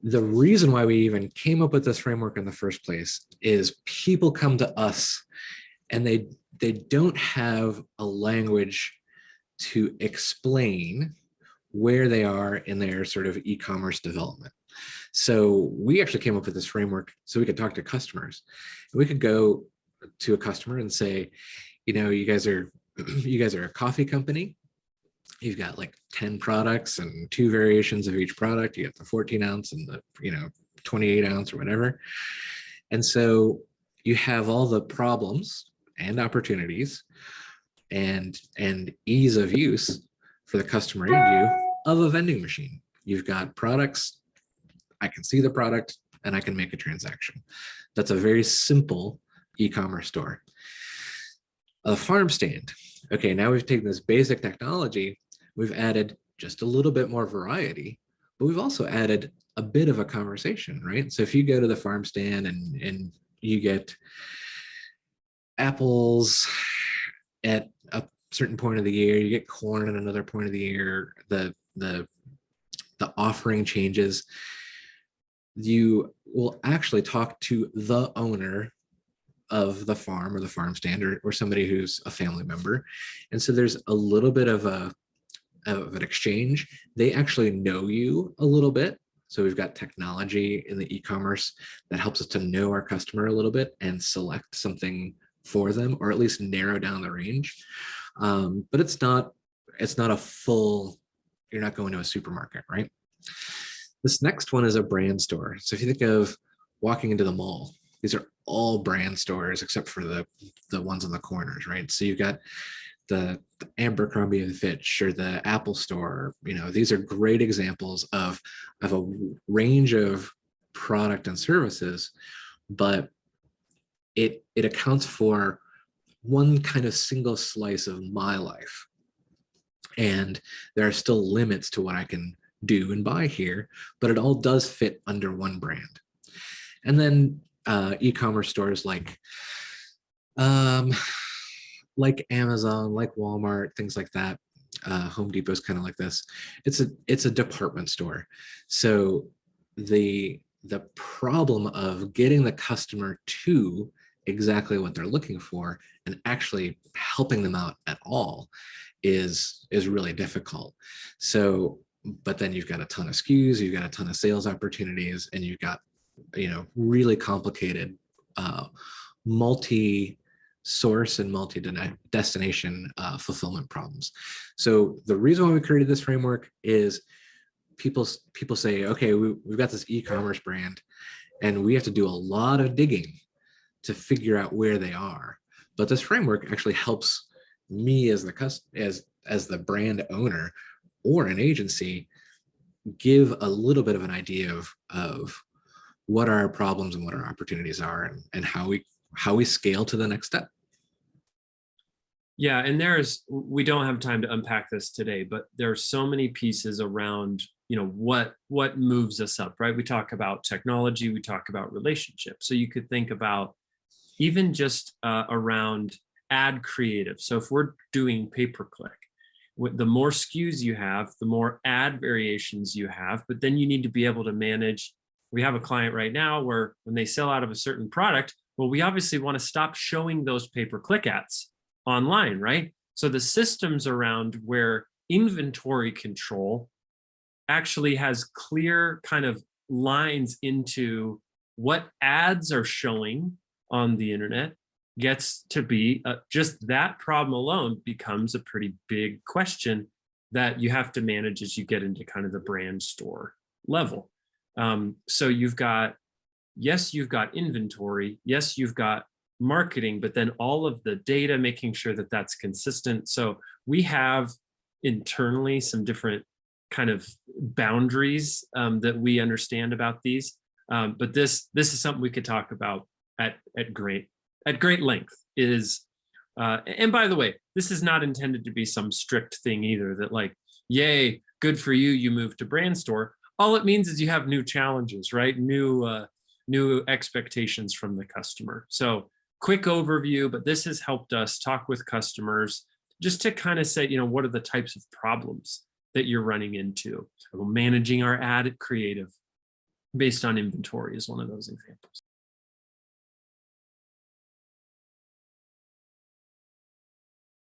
the reason why we even came up with this framework in the first place is people come to us and they don't have a language to explain where they are in their sort of e-commerce development. So we actually came up with this framework so we could talk to customers. We could go to a customer and say, you guys are a coffee company. You've got like 10 products and 2 variations of each product. You get the 14 ounce and the 28 ounce or whatever. And so you have all the problems and opportunities and ease of use for the customer and you of a vending machine. You've got products, I can see the product and I can make a transaction. That's a very simple e-commerce store. A farm stand. Okay, now we've taken this basic technology, we've added just a little bit more variety, but we've also added a bit of a conversation, right? So if you go to the farm stand and you get apples at a certain point of the year, you get corn at another point of the year, the offering changes, you will actually talk to the owner of the farm or the farm stand or somebody who's a family member. And so there's a little bit of an exchange. They actually know you a little bit. So we've got technology in the e-commerce that helps us to know our customer a little bit and select something for them, or at least narrow down the range. But it's not a full, you're not going to a supermarket, right? This next one is a brand store. So if you think of walking into the mall, these are all brand stores except for the ones on the corners, right? So you've got the Abercrombie and Fitch or the Apple store. These are great examples of a range of product and services, but it accounts for one kind of single slice of my life. And there are still limits to what I can do and buy here, but it all does fit under one brand. And then e-commerce stores like Amazon, like Walmart, things like that. Home Depot is kind of like this. It's a department store. So the problem of getting the customer to exactly what they're looking for and actually helping them out at all is really difficult. So, but then you've got a ton of SKUs, you've got a ton of sales opportunities, and you've got really complicated multi-source and multi-destination fulfillment problems. So the reason why we created this framework is people say, okay, we've got this e-commerce brand and we have to do a lot of digging to figure out where they are. But this framework actually helps me as the brand owner or an agency give a little bit of an idea of what our problems and what our opportunities are and how we scale to the next step. Yeah, and we don't have time to unpack this today, but there are so many pieces around, what moves us up, right? We talk about technology, we talk about relationships. So you could think about even just around ad creative. So if we're doing pay-per-click, the more SKUs you have, the more ad variations you have, but then you need to be able to manage. We have a client right now where when they sell out of a certain product, well, we obviously want to stop showing those pay-per-click ads online, right? So the systems around where inventory control actually has clear kind of lines into what ads are showing on the internet gets to be just that problem alone becomes a pretty big question that you have to manage as you get into kind of the brand store level. So you've got inventory, yes, you've got marketing, but then all of the data, making sure that that's consistent. So we have internally some different kind of boundaries that we understand about these. But this is something we could talk about at great length. And by the way, this is not intended to be some strict thing either that like, yay, good for you, you moved to brand store. All it means is you have new challenges, right? New expectations from the customer. So quick overview, but this has helped us talk with customers just to kind of say, what are the types of problems that you're running into? Managing our ad creative, based on inventory is one of those examples.